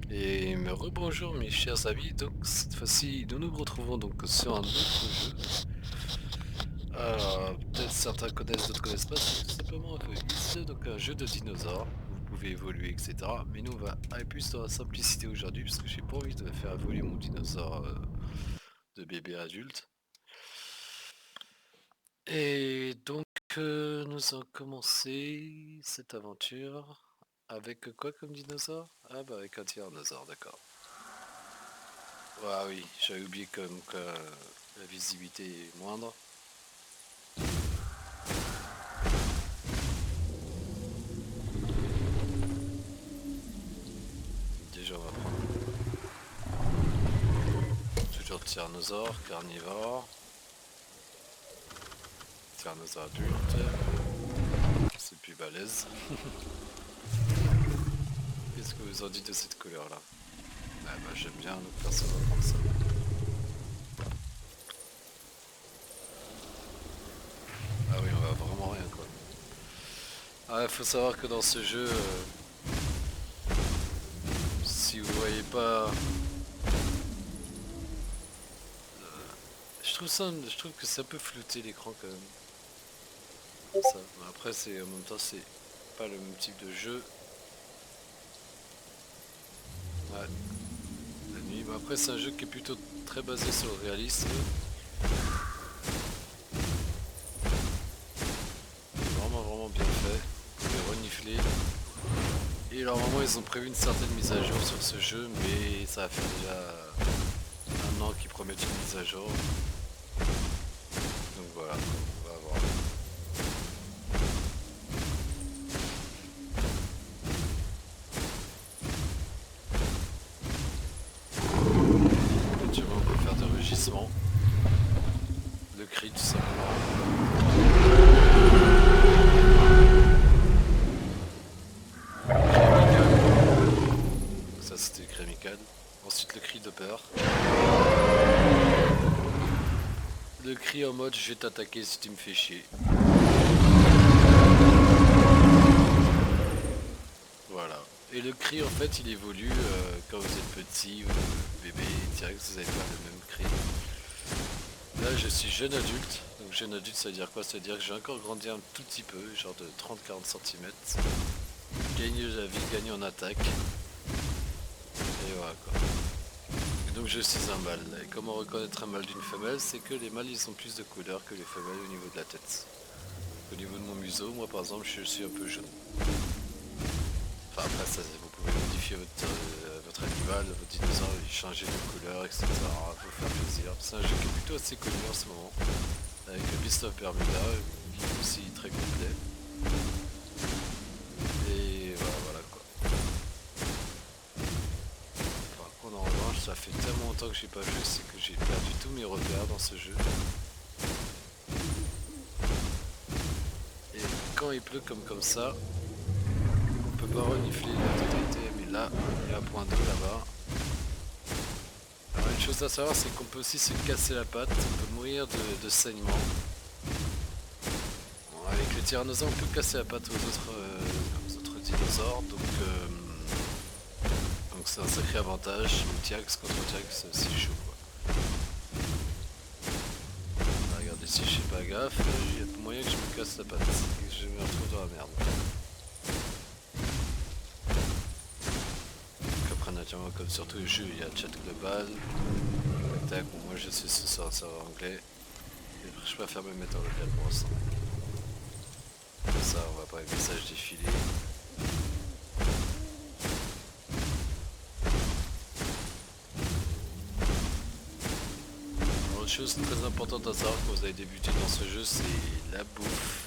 Et me rebonjour mes chers amis, donc cette fois-ci nous nous retrouvons donc sur un autre jeu. Alors peut-être certains connaissent, d'autres connaissent pas, c'est tout simplement Ys, donc un jeu de dinosaures, où vous pouvez évoluer etc. Mais nous on va aller plus dans la simplicité aujourd'hui parce que j'ai pas envie de faire évoluer mon dinosaure de bébé adulte. Et donc nous allons commencer cette aventure avec quoi comme dinosaure? Ah bah avec un tyrannosaure, d'accord. Ah oui, j'avais oublié comme que la visibilité est moindre. Déjà on va prendre toujours tyrannosaure, carnivore, tyrannosaure adulte, c'est plus balèze. Qu'est-ce que vous en dites de cette couleur là? Ah bah j'aime bien, donc personne va prendre ça. Ah oui, on va vraiment rien quoi. Ah, il faut savoir que dans ce jeu, si vous voyez pas, je trouve que ça peut flouter l'écran quand même. Ça. Après c'est en même temps c'est pas le même type de jeu. Ouais, la nuit. Mais après c'est un jeu qui est plutôt très basé sur le réalisme. Vraiment vraiment bien fait. Vous pouvez renifler. Et alors vraiment ils ont prévu une certaine mise à jour sur ce jeu, mais ça va faire déjà un an qu'ils promettent une mise à jour. Donc voilà, on va voir. Éventuellement on peut faire des rugissements. Le cri tout simplement. Ça c'était le cri amical. Ensuite le cri de peur. Le cri en mode je vais t'attaquer si tu me fais chier. Voilà. Et le cri en fait il évolue quand vous êtes petit ou bébé, direct vous avez pas le même cri. Là je suis jeune adulte, donc jeune adulte ça veut dire quoi? Ça veut dire que j'ai encore grandi un tout petit peu, genre de 30-40 cm. Gagne la vie, gagne en attaque. Et voilà quoi. Et donc je suis un mâle. Et comment reconnaître un mâle d'une femelle? C'est que les mâles ils ont plus de couleurs que les femelles au niveau de la tête. Au niveau de mon museau, moi par exemple je suis un peu jaune. Enfin après ça, vous pouvez modifier votre animal, votre dinosaure, lui changer de couleur, etc. Pour faire plaisir. C'est un jeu qui est plutôt assez connu en ce moment. Avec le Beast of Bermuda, qui est aussi très complet. Et voilà, voilà quoi. Par contre en revanche, ça fait tellement longtemps que j'ai pas joué, c'est que j'ai perdu tous mes repères dans ce jeu. Et quand il pleut comme ça, on peut pas renifler la totalité, mais là, il y a un point d'eau là-bas. Alors une chose à savoir, c'est qu'on peut aussi se casser la patte, on peut mourir de saignement. Bon, avec le tyrannosaure, on peut casser la patte aux autres dinosaures, donc c'est un sacré avantage. Mais T-Rex contre T-Rex, c'est chaud quoi. Ah, regardez, si je fais pas gaffe, il y a moyen que je me casse la patte et que je me retrouve dans la merde. Donc après, naturellement, comme sur tous les jeux, il y a chat global. Tac, bon, moi je suis sur un serveur anglais. Et je préfère me mettre en local pour l'instant. Comme ça, on va pas les messages défiler. Alors, une chose très importante à savoir quand vous avez débuté dans ce jeu, c'est la bouffe.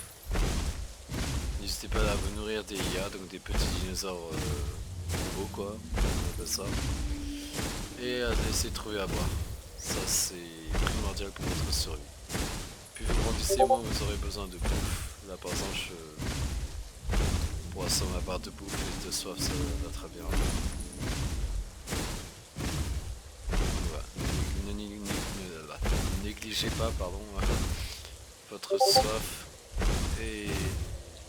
N'hésitez pas à vous nourrir des IA, donc des petits dinosaures robots quoi, on appelle ça. Et à essayer de trouver à boire. Ça c'est primordial pour votre survie. Plus vous grandissez, moins vous aurez besoin de bouffe. Là par exemple, pour assommer ma barre de bouffe et de soif, ça va très bien. Voilà. Ne négligez pas pardon, votre soif et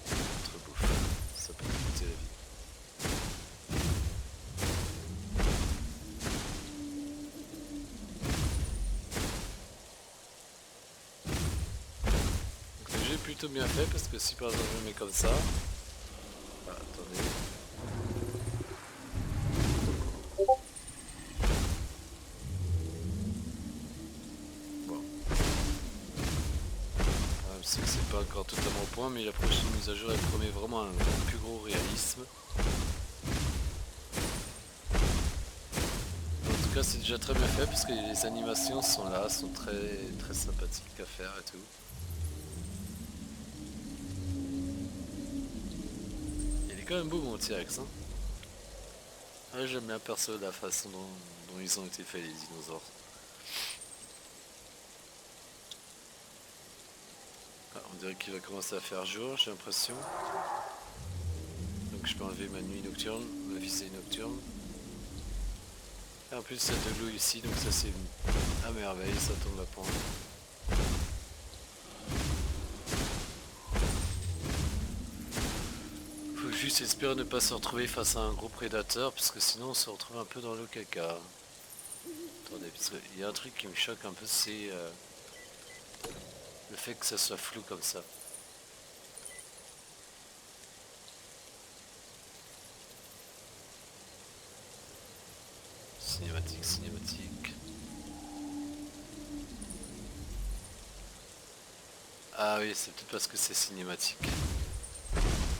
votre bouffe. Ça peut vous coûter la vie. plutôt bien fait parce que si par exemple je le mets comme ça... Ah, attendez. Bon. C'est que c'est pas encore totalement au point, mais la prochaine mise à jour elle promet vraiment un plus gros réalisme. En tout cas c'est déjà très bien fait parce que les animations sont là, sont très sympathiques à faire et tout. Il est quand même beau mon T-Rex, hein. Ah, j'aime bien perso la façon dont ils ont été faits les dinosaures. Ah, on dirait qu'il va commencer à faire jour, j'ai l'impression. Donc je peux enlever ma nuit nocturne, ma visée nocturne. Et en plus il y a de l'eau ici, donc ça c'est à merveille, ça tombe à point. Faut juste espérer ne pas se retrouver face à un gros prédateur, parce que sinon on se retrouve un peu dans le caca. Attendez, parce qu'il y a un truc qui me choque un peu, c'est le fait que ça soit flou comme ça. Cinématique, cinématique. Ah oui, c'est peut-être parce que c'est cinématique.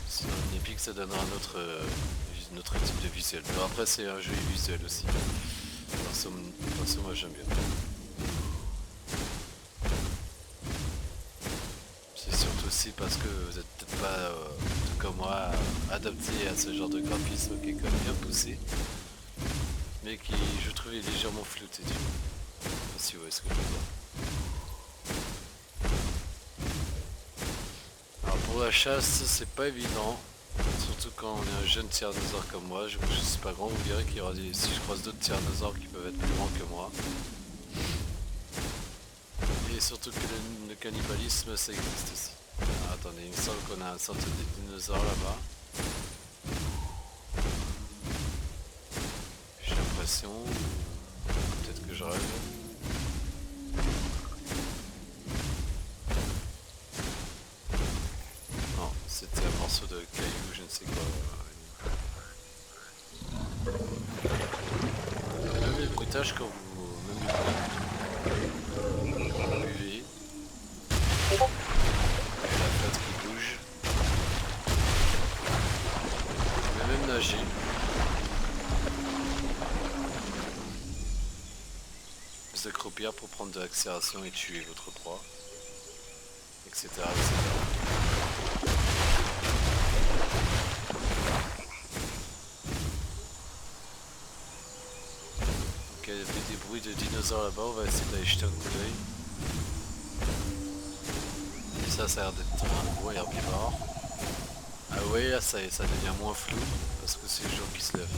Sinon, une épique, ça donnera un autre type de visuel. Mais après, c'est un joli visuel aussi. Perso, moi j'aime bien. C'est surtout aussi parce que vous êtes peut-être pas, tout comme moi, adapté à ce genre de graphisme qui est quand même bien poussé. Mais qui, je trouve, est légèrement flouté. Je sais pas si vous voyez ce que je veux dire. Alors pour la chasse, c'est pas évident. Surtout quand on est un jeune tyrannosaure comme moi. Je suis pas grand, vous verrez qu'il y aura si je croise d'autres tyrannosaures qui peuvent être plus grands que moi. Et surtout que le cannibalisme, ça existe aussi. Ah, attendez, il me semble qu'on a une sorte de dinosaure là-bas. J'ai l'impression, peut-être que je rêve. Non, c'était un morceau de caillou, je ne sais quoi. Même les bruitages quand vous... Même vous buvez. La flotte qui bouge. Vous pouvez même nager. Vous accroupir pour prendre de l'accélération et tuer votre proie. Etc. etc. Donc il y a des bruits de dinosaures là-bas, on va essayer d'aller jeter un coup d'œil. Et ça a l'air d'être un gros herbivore. Ah ouais, là ça devient moins flou, parce que c'est le jour qui se lève.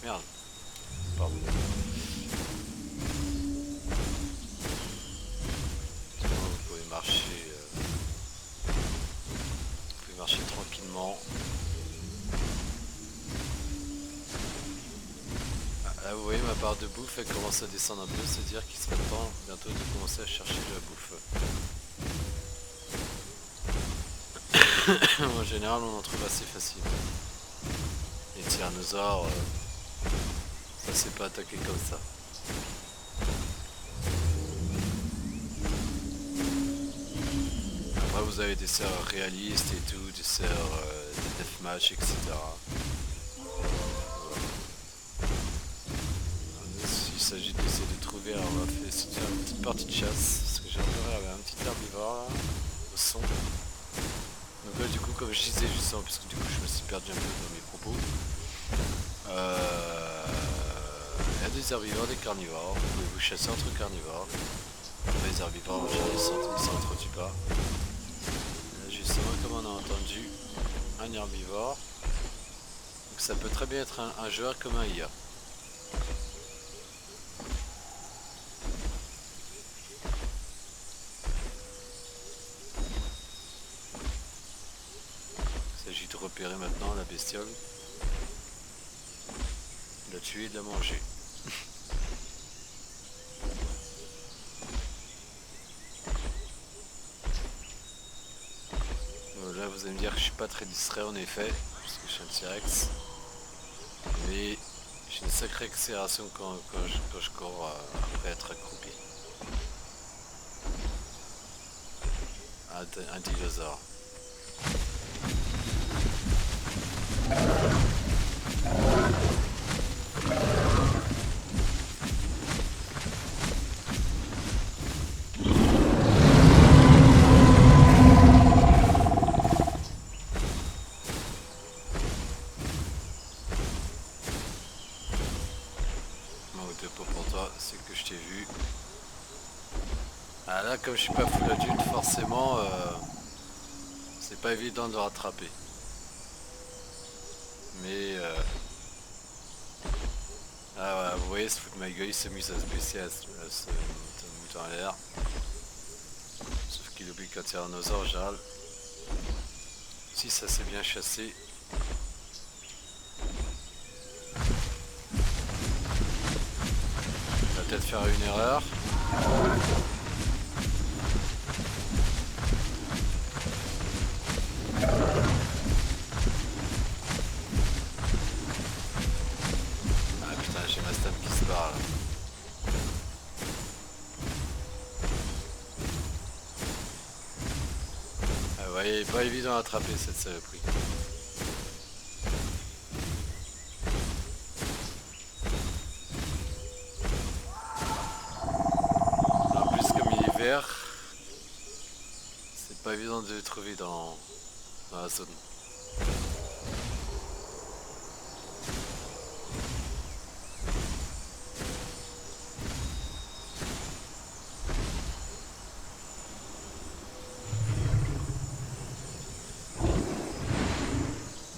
Merde. Pardon. Vous pouvez marcher tranquillement. Ah, vous voyez ma barre de bouffe, elle commence à descendre un peu, c'est-à-dire qu'il serait temps bientôt de commencer à chercher de la bouffe. En général, on en trouve assez facilement. Les tyrannosaures, ça s'est pas attaqué comme ça. Après, vous avez des serveurs réalistes et tout, des serveurs de deathmatch, etc. Il s'agit d'essayer de trouver, alors on va essayer de faire une petite partie de chasse, parce que j'ai repéré un petit herbivore là, au son. Donc là du coup comme je disais justement, puisque du coup je me suis perdu un peu dans mes propos, il y a des herbivores, des carnivores, vous pouvez vous chasser entre carnivores. Après les herbivores en général ils s'entretuent pas. Là justement comme on a entendu, un herbivore, donc ça peut très bien être un joueur comme un IA. Il s'agit de repérer maintenant la bestiole, de la tuer et de la manger. Là vous allez me dire que je suis pas très distrait en effet, puisque je suis un T-Rex. Mais j'ai une sacrée accélération quand je cours après être accroupi. Un dinosaure. Pour toi, c'est que je t'ai vu. Ah là, comme je suis pas full adulte, forcément, c'est pas évident de le rattraper. Mais ah voilà, vous voyez, se fout de ma gueule, il s'est mis à se baisser, à se monter en l'air. Sauf qu'il oublie qu'un tyrannosaure en général, si ça s'est bien chassé, il va peut-être faire une erreur. Ah putain, j'ai ma stab qui se barre là. Ah vous voyez, pas évident à attraper cette saloperie. En plus comme il est vert, c'est pas évident de le trouver dans la zone.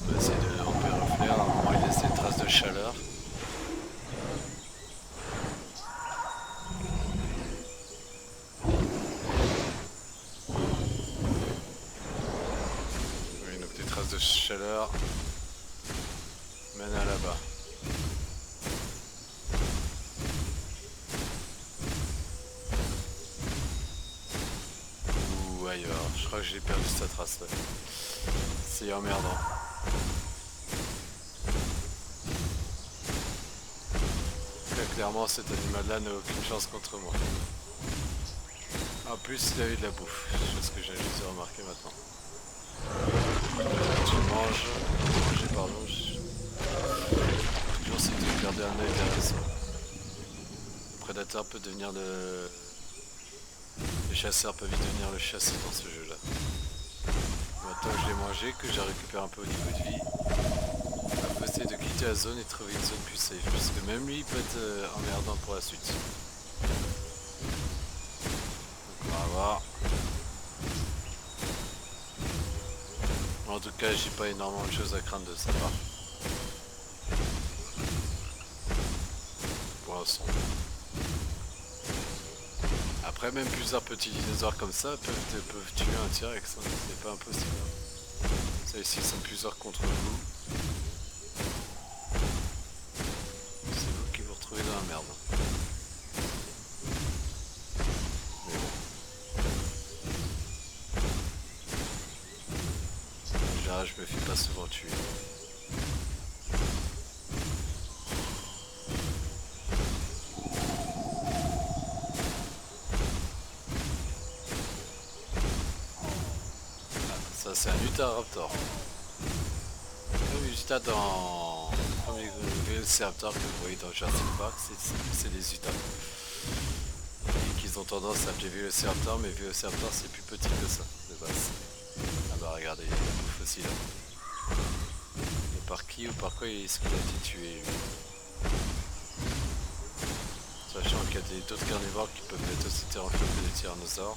On va essayer de le ramper au flair, au moins il laisse des traces de chaleur. Oui, donc des traces de chaleur mènent à là-bas. Ou ailleurs, je crois que j'ai perdu sa trace là. C'est emmerdant. Très clairement cet animal là n'a aucune chance contre moi. En plus il a eu de la bouffe, chose que j'ai juste remarqué maintenant. Tu manges, pardon, toujours c'est de garder un œil derrière ça. Le prédateur peut devenir le chasseur peut vite devenir le chassé dans ce jeu là. Maintenant que je l'ai mangé, que j'ai récupéré un peu au niveau de vie, on va essayer de quitter la zone et trouver une zone plus safe, parce que même lui il peut être emmerdant pour la suite. Donc on va voir. En tout cas j'ai pas énormément de choses à craindre de sa part. Pour l'instant. Après même plusieurs petits dinosaures comme ça peuvent tuer un T-Rex, hein. C'est pas impossible. Ça ici ils sont plusieurs contre vous. C'est vous qui vous retrouvez dans la merde. Mais bon. En général je me fais pas souvent tuer. Ça c'est un Utahraptor. Comme Utah dans... Comme les Vélociraptors que vous voyez dans Jurassic Park, c'est des Utah. Et qu'ils ont tendance à appeler Vélociraptor, mais Vélociraptor c'est plus petit que ça, de base. Ah bah regardez, il y a la bouffe aussi là. Et par qui ou par quoi est-ce qu'il a été tué lui? Sachant qu'il y a d'autres carnivores qui peuvent être aussi terrifiants que des tyrannosaures.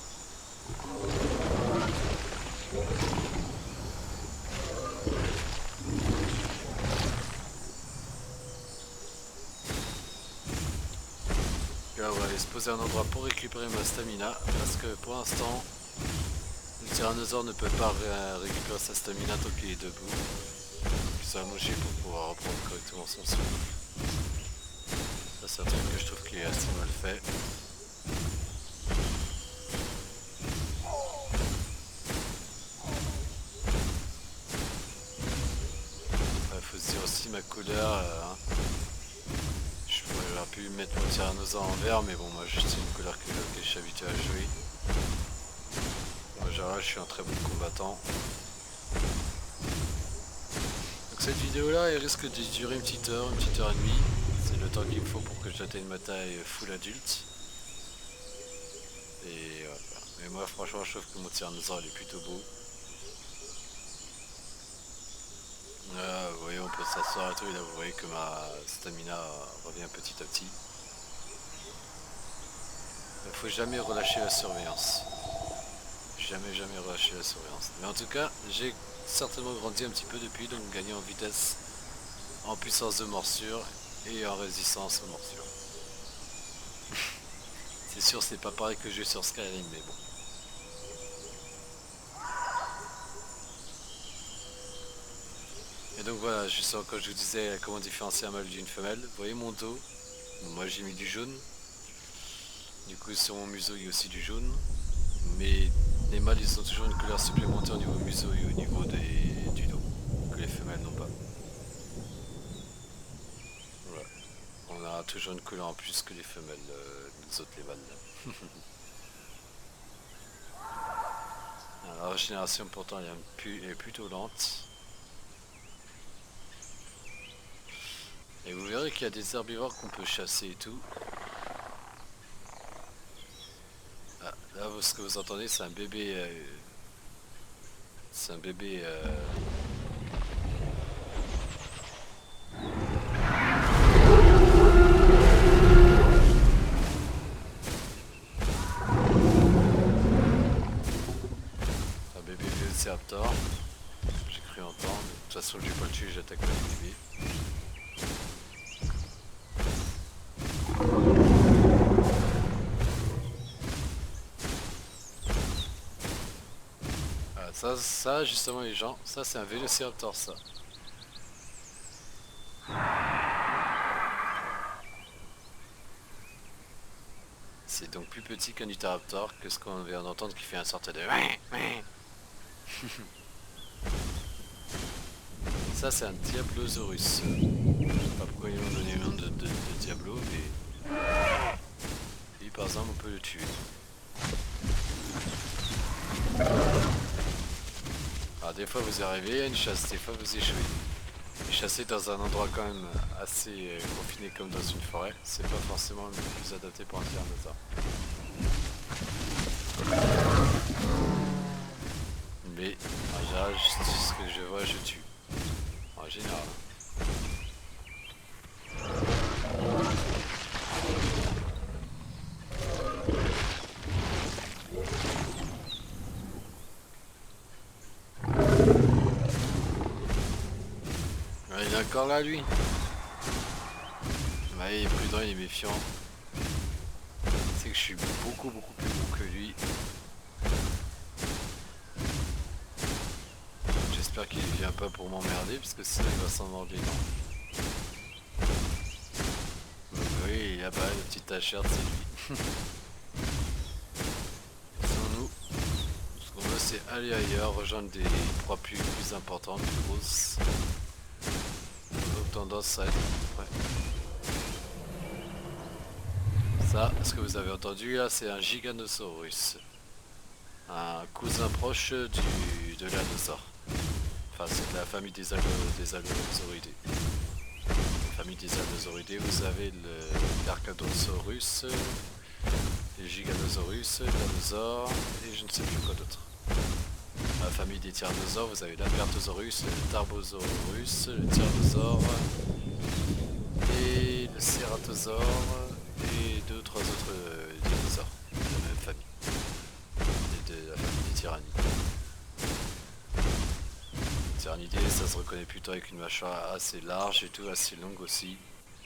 Là on va aller se poser un endroit pour récupérer ma stamina, parce que pour l'instant le tyrannosaure ne peut pas récupérer sa stamina tant qu'il est debout. Il s'est allongé pour pouvoir reprendre correctement son souffle. Ça c'est un truc que je trouve qui est assez mal fait. ma couleur. J'aurais pu mettre mon tyrannosaure en vert, mais bon, moi c'est une couleur que je suis habitué à jouer. En général, je suis un très bon combattant. Donc cette vidéo là, elle risque de durer une petite heure et demie. C'est le temps qu'il me faut pour que j'atteigne ma taille full adulte. Et voilà. Mais moi franchement je trouve que mon tyrannosaure il est plutôt beau. Vous voyez, on peut s'asseoir et tout, et là vous voyez que ma stamina revient petit à petit. Il ne faut jamais relâcher la surveillance. Jamais relâcher la surveillance. Mais en tout cas, j'ai certainement grandi un petit peu depuis, donc gagné en vitesse, en puissance de morsure et en résistance aux morsures. C'est sûr, c'est pas pareil que je sur Skyrim, mais bon. Et donc voilà, justement, quand je vous disais comment différencier un mâle d'une femelle, vous voyez mon dos, bon, moi j'ai mis du jaune. Du coup sur mon museau il y a aussi du jaune. Mais les mâles ils ont toujours une couleur supplémentaire au niveau museau et au niveau du dos, que les femelles n'ont pas. Voilà. On a toujours une couleur en plus que les femelles, nous autres les mâles. La régénération pourtant elle est plutôt lente. Et vous verrez qu'il y a des herbivores qu'on peut chasser et tout. Ah, là ce que vous entendez c'est un bébé. C'est un bébé. Un bébé Velociraptor. J'ai cru entendre. De toute façon je vais pas le tuer, j'attaque le bébé. Ça justement les gens, ça c'est un Velociraptor ça. C'est donc plus petit qu'un Utahraptor que ce qu'on vient d'entendre qui fait un sorte de... Ça c'est un Diablosaurus. Je sais pas pourquoi ils ont donné le nom de Diablo, mais... Lui par exemple on peut le tuer. Alors des fois vous arrivez à une chasse, des fois vous échouez. Et chasser dans un endroit quand même assez confiné comme dans une forêt, c'est pas forcément le plus adapté pour un tyrannosaure. Mais en général, ce que je vois, je tue. En général. Il est encore là lui. Ouais, il est prudent, il est méfiant. C'est que je suis beaucoup plus gros que lui. J'espère qu'il vient pas pour m'emmerder parce que sinon il va s'en mordre les dents. Oui, là-bas, le petit tachère c'est lui. Sans nous, ce qu'on veut c'est aller ailleurs, rejoindre des proies plus importantes, plus grosses. Tendance à être... Ouais. Ça, ce que vous avez entendu là, c'est un Giganosaurus. Un cousin proche de l'anosaure. Enfin, c'est de la famille des Allosauridae. La famille des Allosauridae, vous avez le Archaeosaurus, les Giganosaurus, l'anosaure, et je ne sais plus quoi d'autre. La famille des tyrannosaures, vous avez l'Albertosaurus, le Tarbosaurus, le tyrannosaure et le Ceratosaure et deux ou trois autres dinosaures de la même famille, et de la famille des tyrannides. Les tyrannidés, ça se reconnaît plutôt avec une mâchoire assez large et tout, assez longue aussi,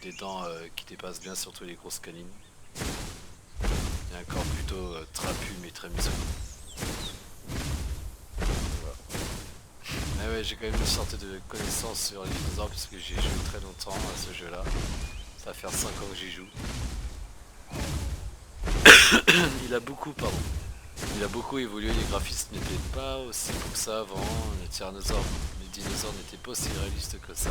des dents qui dépassent bien surtout les grosses canines, et un corps plutôt trapu mais très musclé. Mais ouais, j'ai quand même une sorte de connaissance sur les dinosaures puisque j'ai joué très longtemps à ce jeu là. Ça va faire 5 ans que j'y joue. Il a beaucoup évolué, les graphismes n'étaient pas aussi beaux que ça avant, les dinosaures n'étaient pas aussi réalistes que ça.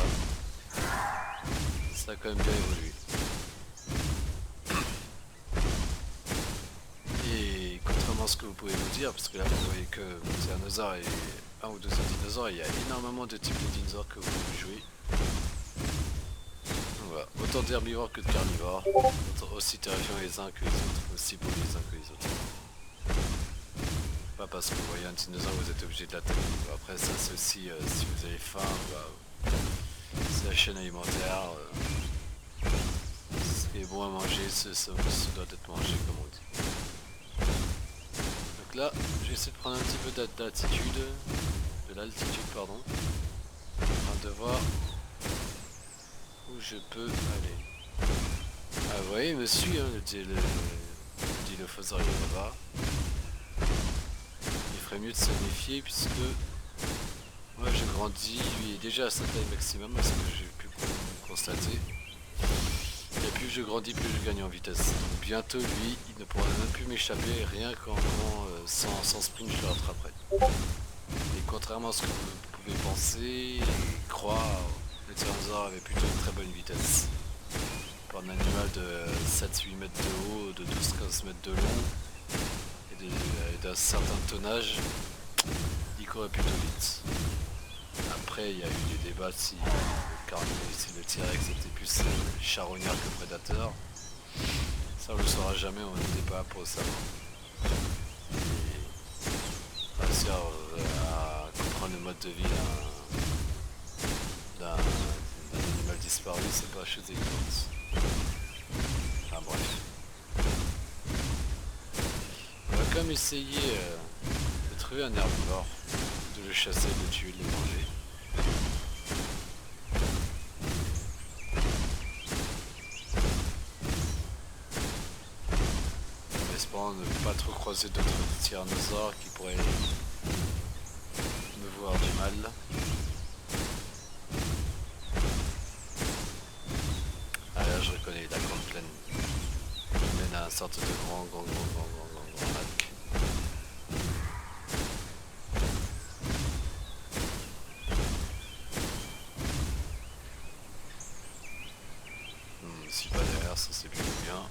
Ça a quand même bien évolué. Et contrairement à ce que vous pouvez vous dire, parce que là vous voyez que le tyrannosaure et un ou deux autres dinosaures, il y a énormément de types de dinosaures que vous pouvez jouer. Donc voilà, autant d'herbivores que de carnivores, aussi terrifiants les uns que les autres, aussi beaux les uns que les autres. Pas parce que vous voyez un dinosaure vous êtes obligé de l'attaquer. Après ça c'est aussi si vous avez faim, c'est la chaîne alimentaire. Ce qui est bon à manger, ça doit être mangé comme on dit. Donc là, j'essaie de prendre un petit peu d'altitude, pardon, afin de voir où je peux aller. Ah vous voyez, il me suit, hein, le dilophosaure là-bas. Il ferait mieux de se méfier puisque moi j'ai grandi, lui est déjà à sa taille maximum, à ce que j'ai pu constater. Et plus je grandis, plus je gagne en vitesse. Donc bientôt lui, il ne pourra même plus m'échapper, rien qu'en sans sprint je le rattraperai. Et contrairement à ce que vous pouvez penser et croire, le tyrannosaure avait plutôt une très bonne vitesse. Pour un animal de 7-8 mètres de haut, de 12-15 mètres de long, et d'un certain tonnage, il courait plutôt vite. Après, il y a eu des débats si le T-Rex était plus charognard que prédateur. Ça, on le saura jamais, on n'était pas là pour le savoir. Et réussir à comprendre le mode de vie d'un animal disparu, c'est pas chose évidente. Enfin bref. On va quand même essayer de trouver un herbivore, de le chasser, de le tuer, de le manger. En espérant ne pas trop croiser d'autres tyrannosaures qui pourraient me voir du mal. Ah là je reconnais la grande plaine qui mène à une sorte de grand lac. Si pas derrière, ça c'est plutôt bien.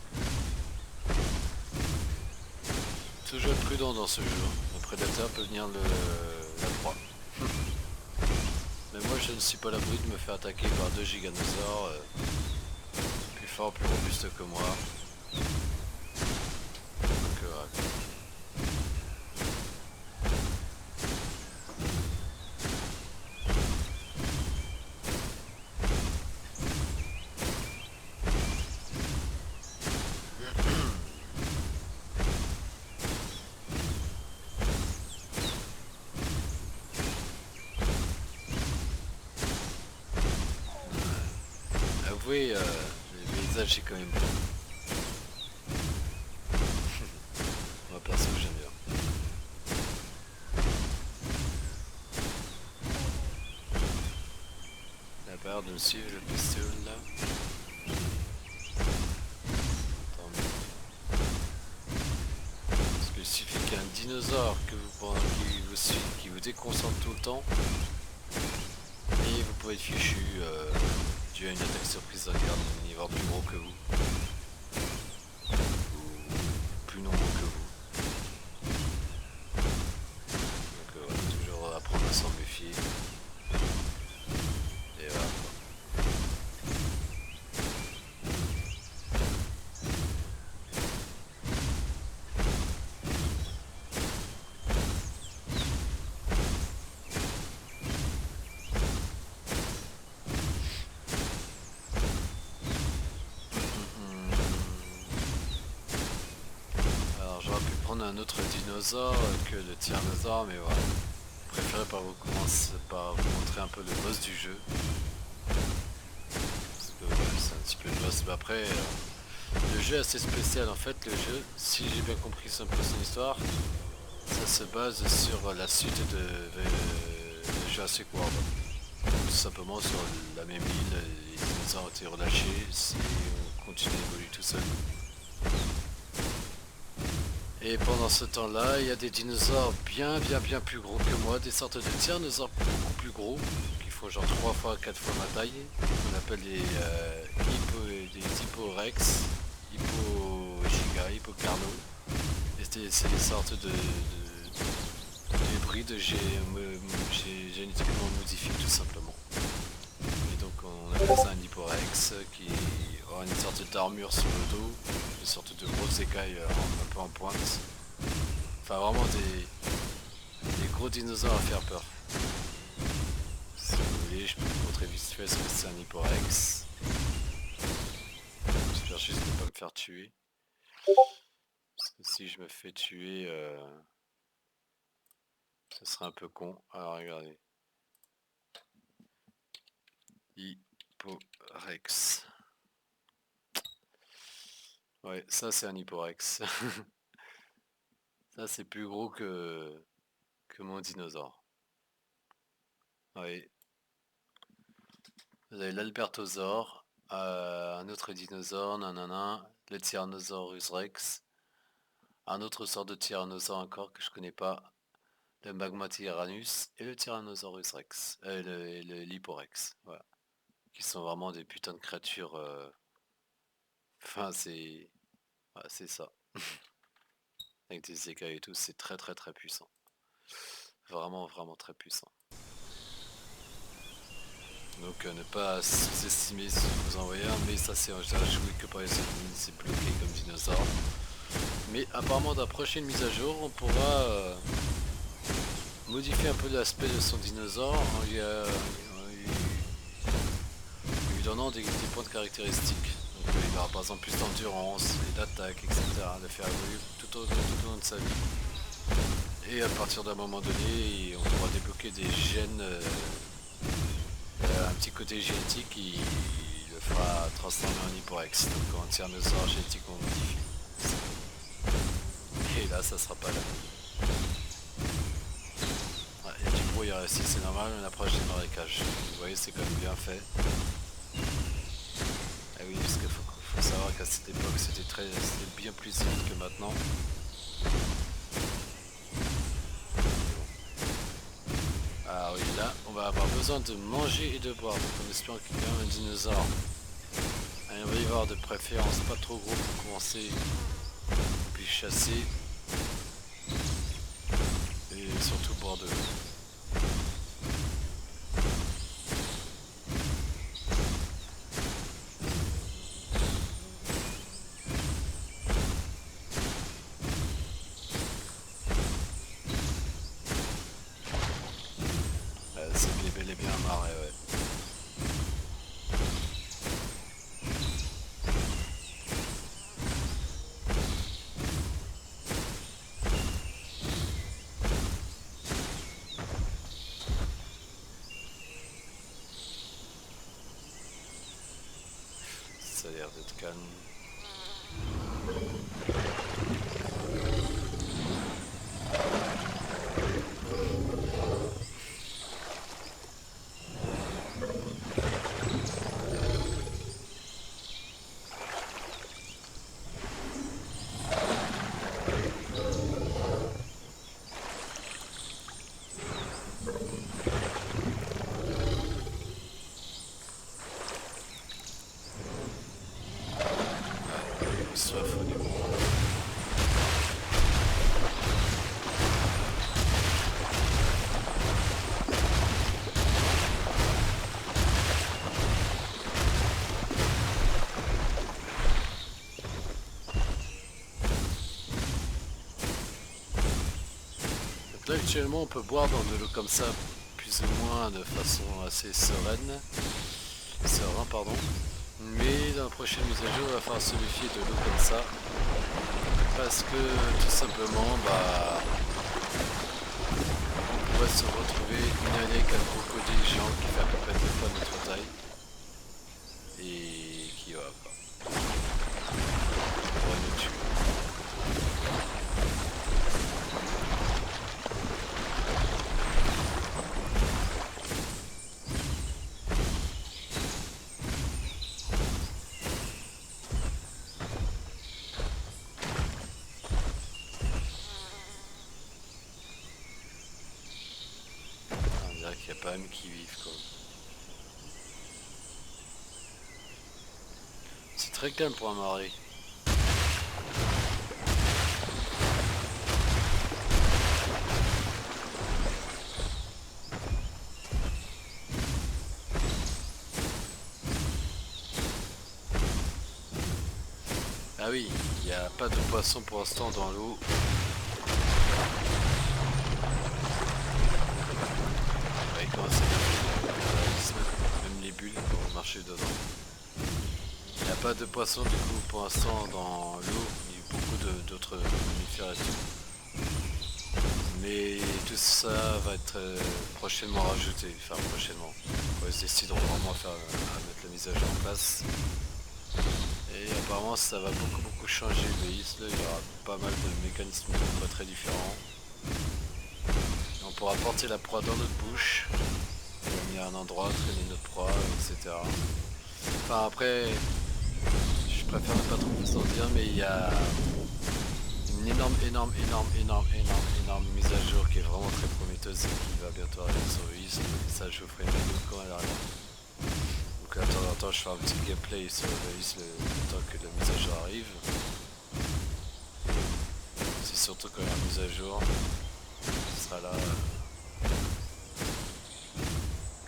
Toujours être prudent dans ce jeu, le prédateur peut venir la proie. Mais moi je ne suis pas à l'abri de me faire attaquer par deux giganosaures plus forts, plus robustes que moi. Donc avouez, le paysage est quand même beau. Moi perso j'aime bien. Il a pas l'air de me suivre le pistolet là. Tant mieux. Parce qu'il suffit qu'un dinosaure qui vous suit, qui vous déconcentre tout le temps, et vous pouvez être fichu dû à une attaque surprise d'un carnivore plus gros que vous. Ou plus nombreux que vous. Donc toujours apprendre à s'en méfier. Et voilà. Alors j'aurais pu prendre un autre dinosaure que le tyrannosaure, mais voilà. Je préférais commencer par vous montrer un peu le boss du jeu. Parce que ouais, c'est un petit peu le boss. Mais après, le jeu est assez spécial en fait. Le jeu, si j'ai bien compris un peu son histoire, ça se base sur la suite de Jurassic World. Tout simplement sur la même île, les dinosaures ont été relâchés, si on continue à évoluer tout seul. Et pendant ce temps-là, il y a des dinosaures bien plus gros que moi, des sortes de tyrannosaures beaucoup plus gros, qui font genre 3 fois 4 fois ma taille. On appelle des hipporex, hippogiga, hippocarno. Et c'est des sortes d'hybrides génétiquement modifiés tout simplement. Et donc on appelle ça un hipporex qui aura une sorte d'armure sur le dos, une sorte de grosses écailles un peu en pointe. Enfin vraiment des gros dinosaures à faire peur. Si vous voulez, je peux vous montrer vite fait ce que c'est un hipporex. J'espère juste ne pas me faire tuer. Parce que si je me fais tuer, ce serait un peu con. Alors regardez. Hipporex. Ouais, ça c'est un hipporex. Ça c'est plus gros que mon dinosaure. Oui. Vous avez l'albertosaure, un autre dinosaure, nanana, le Tyrannosaurus rex, un autre sort de tyrannosaure encore que je connais pas, le Magmatyrannus et le Tyrannosaurus rex, l'hipporex, voilà. Qui sont vraiment des putains de créatures. Enfin, c'est ça. Avec des écailles et tout, c'est très très très puissant. Vraiment vraiment très puissant. Donc ne pas sous-estimer si vous envoyez un, mais ça c'est un joué que par les États-Unis, c'est bloqué comme dinosaure. Mais apparemment dans la prochaine mise à jour, on pourra modifier un peu l'aspect de son dinosaure en lui donnant des points de caractéristiques. Donc il aura par exemple plus d'endurance et d'attaque, etc. Le faire évoluer tout au long de sa vie. Et à partir d'un moment donné, on pourra débloquer des gènes, un petit côté génétique qui le fera transformer en hipporex, donc en tyrannosaure génétiquement modifié. Et là, ça sera pas là. Ouais, il y a du brouillard ici, c'est normal, on approche des marécages. Vous voyez, c'est quand même bien fait. Ah oui, parce qu'il faut savoir qu'à cette époque, c'était bien plus vite que maintenant. Ah oui, là, on va avoir besoin de manger et de boire, donc en espérant qu'il y a un dinosaure. Un herbivore de préférence pas trop gros pour commencer, puis chasser. Et surtout boire de l'eau. C'est bel et bien un marais, ouais. Ça a l'air d'être calme. Soif au niveau. Donc là actuellement on peut boire dans de l'eau comme ça plus ou moins de façon assez sereine. Serein pardon. Mais dans la prochaine mise à jour il va falloir se méfier de l'eau comme ça. Parce que tout simplement on pourrait se retrouver inondé avec un crocodile géant qui fait à peu près 2 fois notre taille. Et qui va pas. On va nous tuer. On dirait qu'il n'y a pas même qui vivent quoi. très calme pour un mari. Ah oui, il n'y a pas de poisson pour l'instant dans l'eau. Ouais, il commence à même les bulles pour marcher dedans. Il n'y a pas de poisson du coup pour l'instant dans l'eau. Il y a beaucoup d'autres mammifères et tout. Mais tout ça va être prochainement rajouté. Enfin prochainement. Quand ils décideront vraiment à mettre la mise à jour en place. Et apparemment ça va beaucoup changer le isle, il y aura pas mal de mécanismes de combat très différents. Et on pourra porter la proie dans notre bouche, on a mis un endroit, traîner notre proie, etc. Enfin après, je préfère ne pas trop vous en dire, mais il y a une énorme mise à jour qui est vraiment très prometteuse et qui va bientôt arriver sur le isle. Et ça je vous ferai une vidéo quand elle arrive. Donc de temps en temps je fais un petit gameplay sur le isle le temps que la mise à jour arrive. C'est surtout quand la mise à jour sera là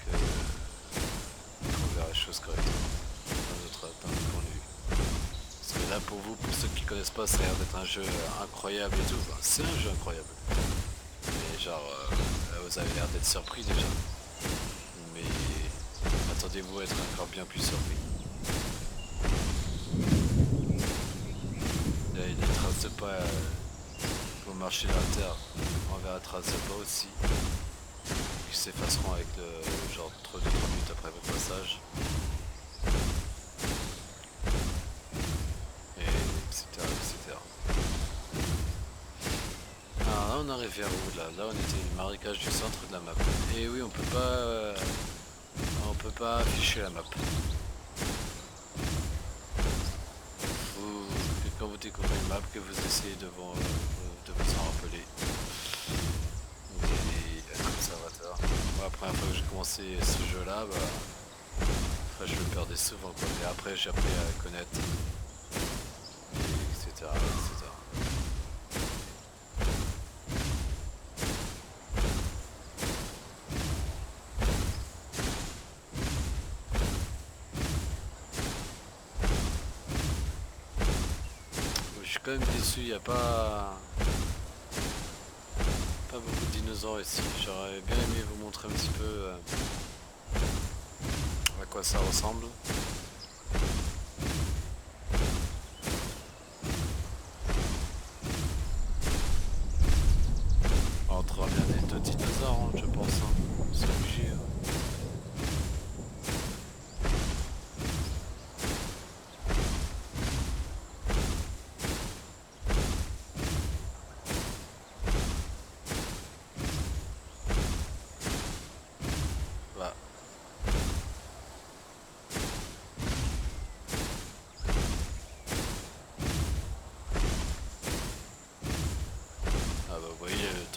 qu'on verra les choses correctement dans notre point de vue. Parce que là pour vous, pour ceux qui connaissent pas, ça a l'air d'être un jeu incroyable et tout. Enfin, c'est un jeu incroyable. Mais genre vous avez l'air d'être surpris déjà. Mais attendez-vous à être encore bien plus surpris. Là, il y a des traces de pas au marché de la terre. On verra traces de pas aussi. Qui s'effaceront avec le genre 2-3 minutes après votre passage. Et etc. Alors là on arrive vers où là? Là on était le marécage du centre de la map. Et oui on peut pas afficher la map. Quand vous découvrez une map, que vous essayez de vous en rappeler. Et conservateur. Moi, la première fois que j'ai commencé ce jeu là, enfin, je le perdais souvent quoi. Mais après j'ai appris à le connaître. Et etc. Je suis quand même déçu, il n'y a pas beaucoup de dinosaures ici. J'aurais bien aimé vous montrer un petit peu à quoi ça ressemble. On trouvera bien des deux dinosaures, hein, je pense. Hein. C'est obligé. Hein.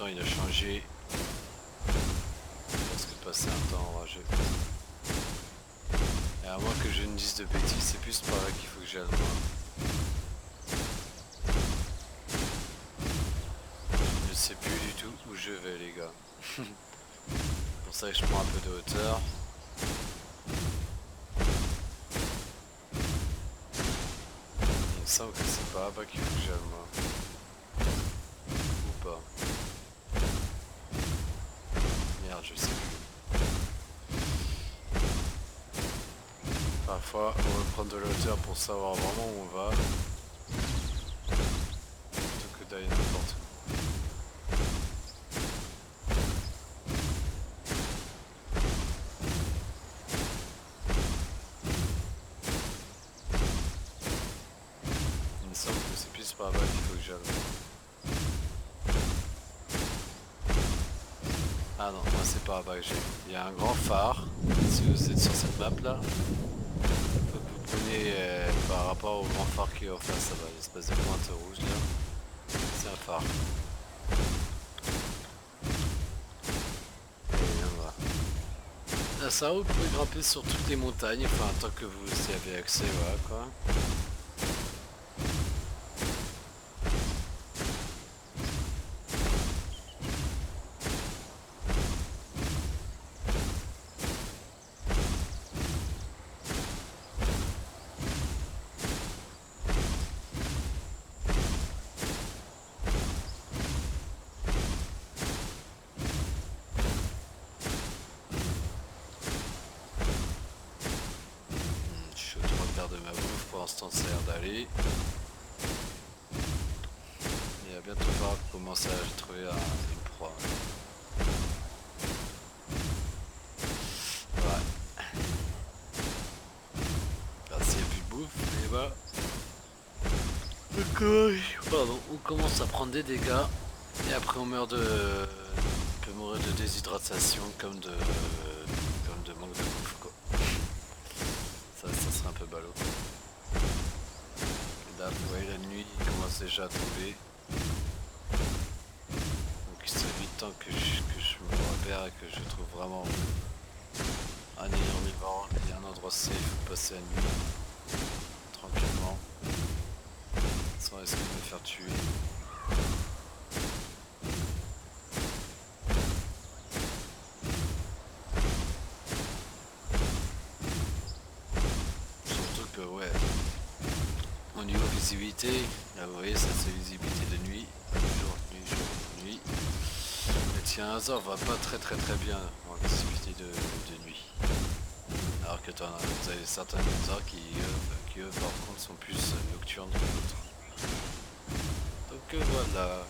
Il a changé parce que passer un temps orageux. Et à moins que je ne dise de bêtises, c'est plus par là qu'il faut que j'aille. Je ne sais plus du tout où je vais les gars. C'est pour ça que je prends un peu de hauteur. Il me semble que c'est pas là-bas qu'il faut que j'aille moi. Ou pas. Je sais plus. Parfois on va prendre de la hauteur pour savoir vraiment où on va plutôt que d'aller n'importe où. Il me semble que c'est plus par là qu'il faut que j'aille. Ah non, moi c'est pas là-bas que j'ai. Il y a un grand phare, si vous êtes sur cette map là. Faut que vous preniez par rapport au grand phare qui est en face, ça va, l'espèce de pointe rouge là. C'est un phare. Et voilà. Là ça vous pouvez grimper sur toutes les montagnes, enfin tant que vous y avez accès, voilà quoi. pendant ce temps ça a l'air d'aller. Il va bientôt falloir commencer à trouver une proie. Ouais. Là s'il n'y a plus de bouffe, et voilà. Pardon, on commence à prendre des dégâts et après on meurt on peut mourir de déshydratation comme de manque de bouffe quoi. Ça serait un peu ballot. Et là vous voyez la nuit il commence déjà à tomber. Donc il serait vite temps que je me repère et que je trouve vraiment un ayant vivant et un endroit safe pour passer la nuit tranquillement. Sans risquer de me faire tuer. Surtout que ouais, au niveau visibilité, là vous voyez ça c'est visibilité de nuit, jour, nuit. Le tyrannosaure va pas très bien en visibilité de nuit. Alors que vous avez certains dinosaures qui eux par contre sont plus nocturnes que d'autres. Donc voilà.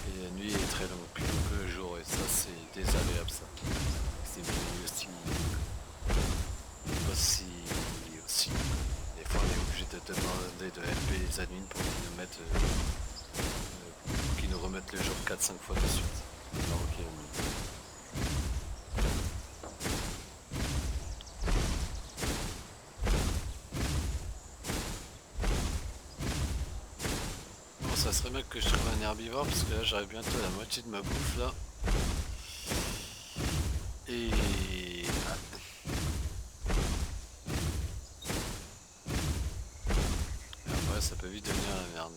Et la nuit est très longue, plus longue que le jour, et ça c'est désagréable ça. C'est aussi. Des fois on est obligé de demander de LP les admins pour qu'ils nous mettent qu'ils nous remettent le jour 4-5 fois de suite. Alors, ok, ça serait bien que je trouve un herbivore parce que là j'aurai bientôt la moitié de ma bouffe là. Et après ça peut vite devenir la merde.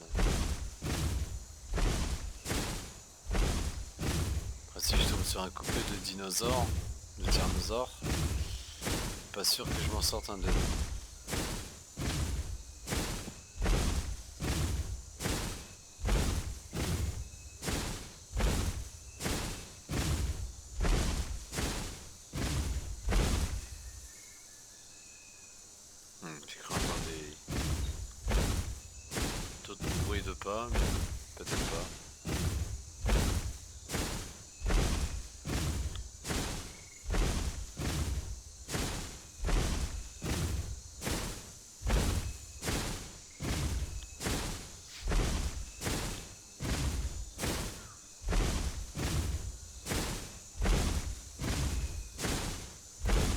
Après si je tombe sur un couple de dinosaures, de tyrannosaures, pas sûr que je m'en sorte un d'eux. J'ai cru entendre d'autres bruits de pas, mais peut-être pas.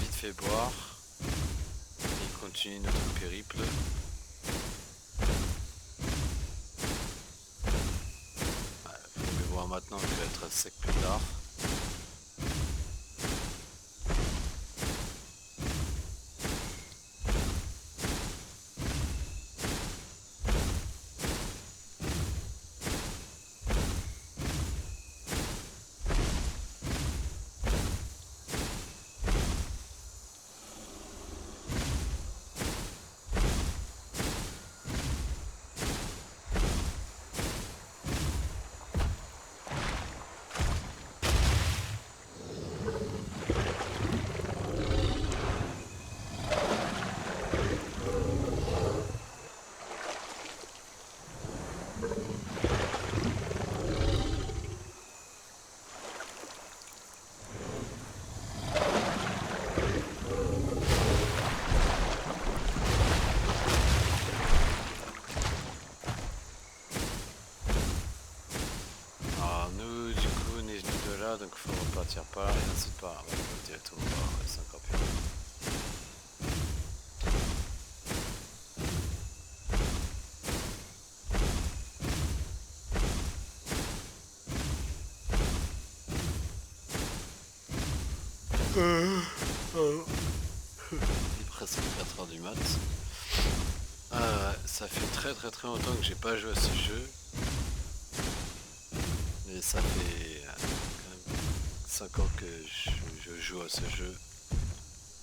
Vite fait boire et continue notre périple. Faut mieux boire maintenant que être sec plus tard. Donc faut repartir par là et ensuite par là. On va directement par là, c'est encore plus. Il est presque 4h du mat. Ça fait très longtemps que j'ai pas joué à ce jeu. Mais ça fait quand même 5 ans que je joue à ce jeu.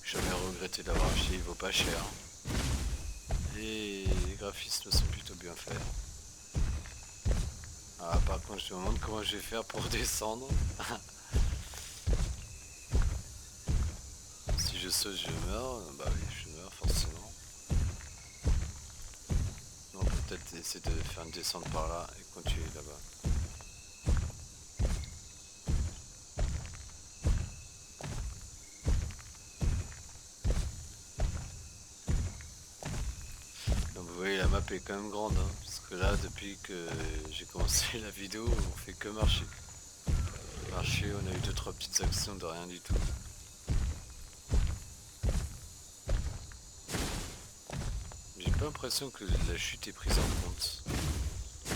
J'ai jamais regretté d'avoir acheté, il vaut pas cher. Et les graphismes sont plutôt bien faits. Par contre je me demande comment je vais faire pour descendre. saute je meurs, bah oui je meurs forcément. On peut peut-être essayer de faire une descente par là et continuer là-bas. Donc vous voyez la map est quand même grande hein, parce que là depuis que j'ai commencé la vidéo on fait que marcher. Marcher, on a eu 2-3 petites actions de rien du tout. J'ai pas l'impression que la chute est prise en compte. J'ai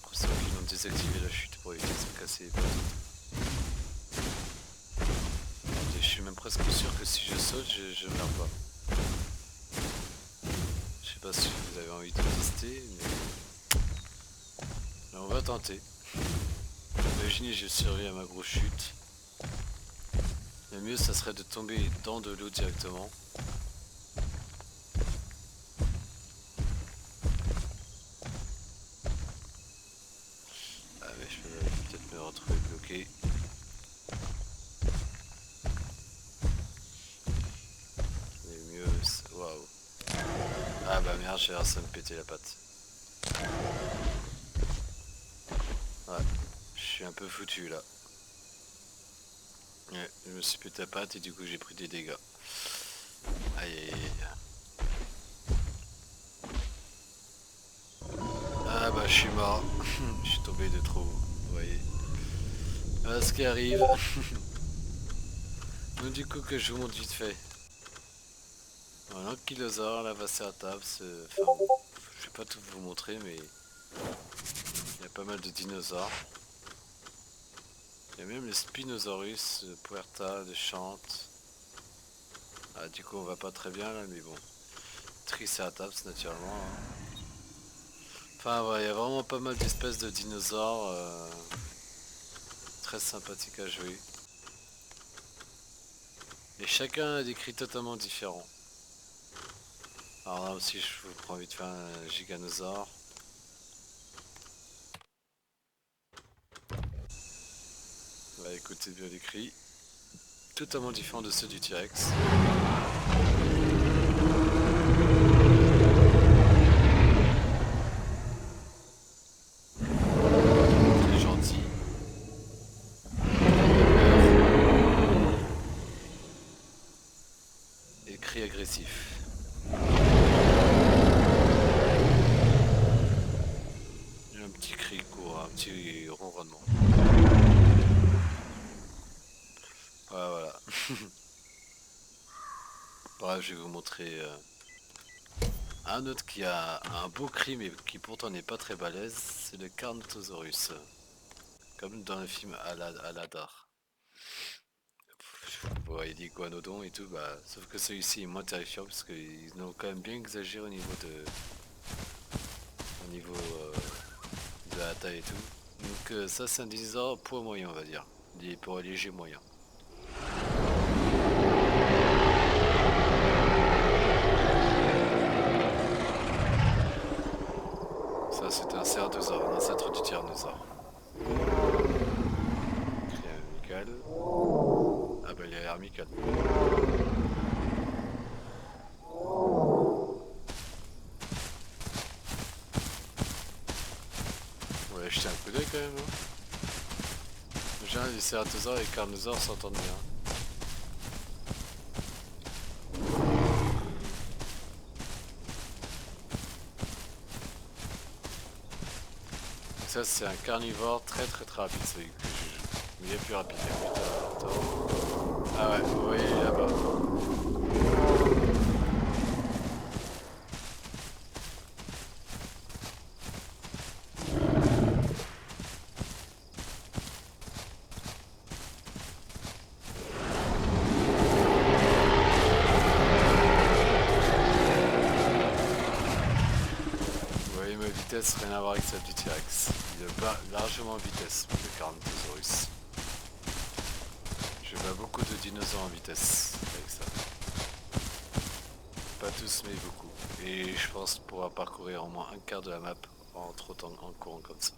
l'impression qu'ils ont désactivé la chute pour éviter de se casser les pattes. Et je suis même presque sûr que si je saute, je meurs pas. Je sais pas si vous avez envie de tester, mais on va tenter. Imaginez je survis à ma grosse chute. Le mieux ça serait de tomber dans de l'eau directement. Ah mais je peux peut-être me retrouver bloqué. Le mieux, waouh. Ah bah merde, j'ai l'air ça me péter la patte. Ouais, je suis un peu foutu là. Ouais, je me suis pété la patte et du coup j'ai pris des dégâts. Aïe aïe aïe. Ah bah je suis mort. Je suis tombé de trop haut, vous voyez. Voilà ce qui arrive. Donc du coup que je vous montre vite fait. Voilà, l'ankylosaure, la Vaceratops, enfin bon, je vais pas tout vous montrer mais il y a pas mal de dinosaures. Il y a même les Spinosaurus, Puerta, de Chante. Ah du coup on va pas très bien là mais bon. Triceratops naturellement. Hein. Enfin ouais, il y a vraiment pas mal d'espèces de dinosaures. Très sympathiques à jouer. Et chacun a des cris totalement différents. Alors là aussi je vous prends vite faire un giganosaure. Bah écoutez bien les cris. Totalement différents de ceux du T-Rex. Très gentil. Et cris agressifs. Et un petit cri court, un petit ronronnement. Voilà. Bref, je vais vous montrer un autre qui a un beau cri mais qui pourtant n'est pas très balèze, c'est le Carnotaurus. Comme dans le film Aladar. Vous voyez des iguanodons et tout, bah, sauf que celui-ci est moins terrifiant parce qu'ils ont quand même bien exagéré au niveau de la taille et tout. Donc ça c'est un dinosaure poids moyen on va dire, des poids léger moyen. Ça c'est un ceratosaure, un ancêtre du tyrannosaure. Cri amical. Ah bah il a l'air amical. On va jeter un coup d'œil quand même. Hein. Déjà les cératosaures et les carnosaures s'entendent bien. Ça c'est un carnivore très rapide celui que je joue. Mais il est plus rapide, il est plus tard. Ah ouais, vous voyez là-bas. Vous voyez ma vitesse, rien à voir avec celle du T-Rex. Il bat largement en vitesse, le Carnotaurus. Je bats beaucoup de dinosaures en vitesse avec ça. Pas tous mais beaucoup. Et je pense pouvoir parcourir au moins un quart de la map en trottant, en courant comme ça.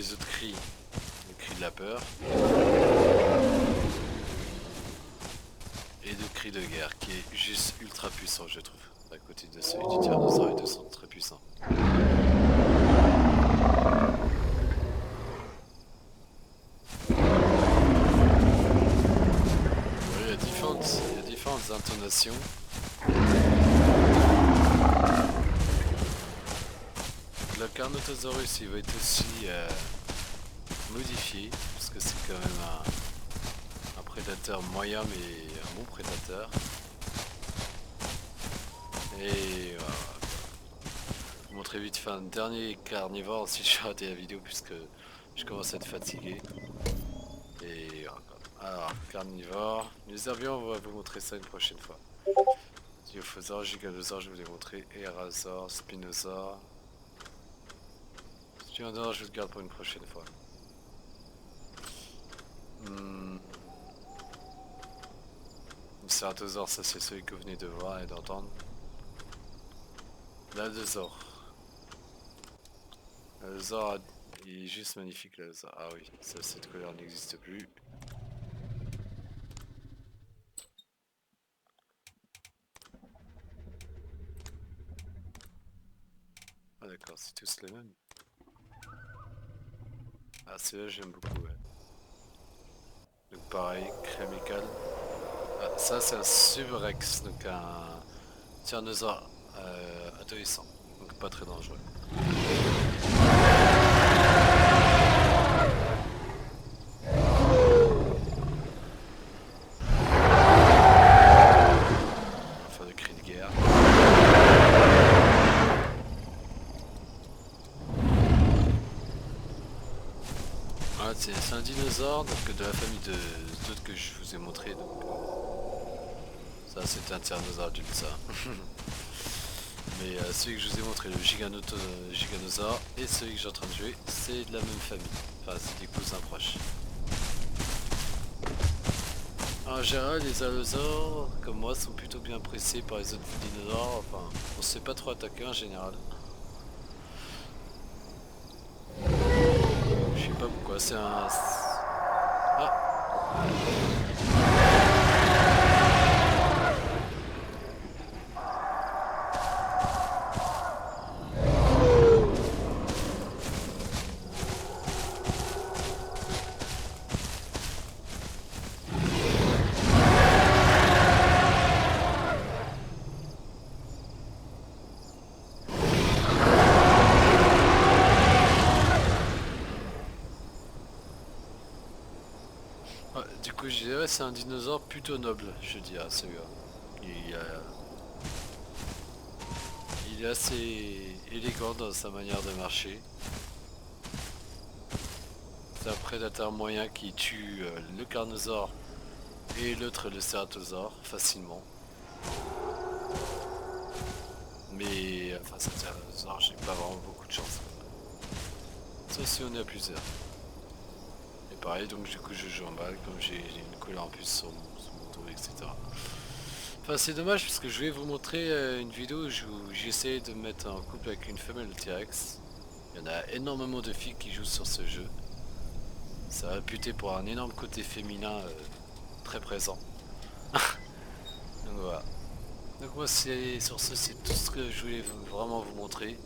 les autres cris, le cri de la peur et le cri de guerre qui est juste ultra puissant je trouve, à côté de celui du tyrannosaure, les deux sont très puissants. Il y a différentes intonations. Le Carnotaurus il va être aussi modifié parce que c'est quand même un prédateur moyen mais un bon prédateur. Et voilà. Je vous montrer vite fait un dernier carnivore si j'ai raté la vidéo puisque je commence à être fatigué. Et voilà. Alors carnivore, les herbions on va vous montrer ça une prochaine fois. Diophosaure, Giganosaure je vous l'ai montré, Erasaure, Spinosaure. Tyrannosaure je le garde pour une prochaine fois. Le Ceratosaure ça c'est celui que vous venez de voir et d'entendre. L'Allosaure. L'Allosaure il est juste magnifique l'Allosaure. Ah oui, ça, cette couleur n'existe plus. Ah d'accord, c'est tous les mêmes. Ah celui-là j'aime beaucoup ouais. Donc pareil, Crémical. Ah, ça c'est un Subrex, donc un tyrannosaure adolescent, donc pas très dangereux. Enfin de cri de guerre. Ah, c'est un dinosaure donc, de la famille de d'autres que je vous ai montré. Donc, ça c'est un tyrannosaure adulte ça. Mais celui que je vous ai montré, le Giganosaure et celui que j'ai en train de jouer, c'est de la même famille. Enfin c'est des cousins proches. En général les allosaures comme moi sont plutôt bien pressés par les autres dinosaures. Enfin on se fait pas trop attaquer en général. Je sais pas pourquoi, c'est un... Ah. Ouais, du coup je dirais c'est un dinosaure plutôt noble, je dirais celui-là. Il, il est assez élégant dans sa manière de marcher. C'est un prédateur moyen qui tue le carnosaure et l'autre le cératosaure facilement. Mais enfin ça cératosaure j'ai pas vraiment beaucoup de chance. Sauf si on est à plusieurs. Et pareil donc du coup je joue en balle comme j'ai une couleur en plus sur mon dos etc. Enfin c'est dommage parce que je vais vous montrer une vidéo où j'essaie de me mettre en couple avec une femelle T-Rex. Il y en a énormément de filles qui jouent sur ce jeu. C'est réputé pour un énorme côté féminin très présent. Donc voilà. Donc moi c'est sur ce c'est tout ce que je voulais vraiment vous montrer.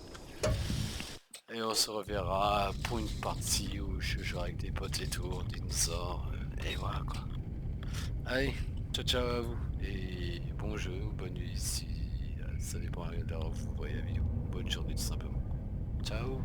Et on se reverra pour une partie où je jouerai avec des potes et tout, dinosaures, et voilà quoi. Allez, ciao ciao à vous, et bon jeu ou bonne nuit si ça dépend de l'heure où vous voyez la vidéo. Bonne journée tout simplement. Ciao.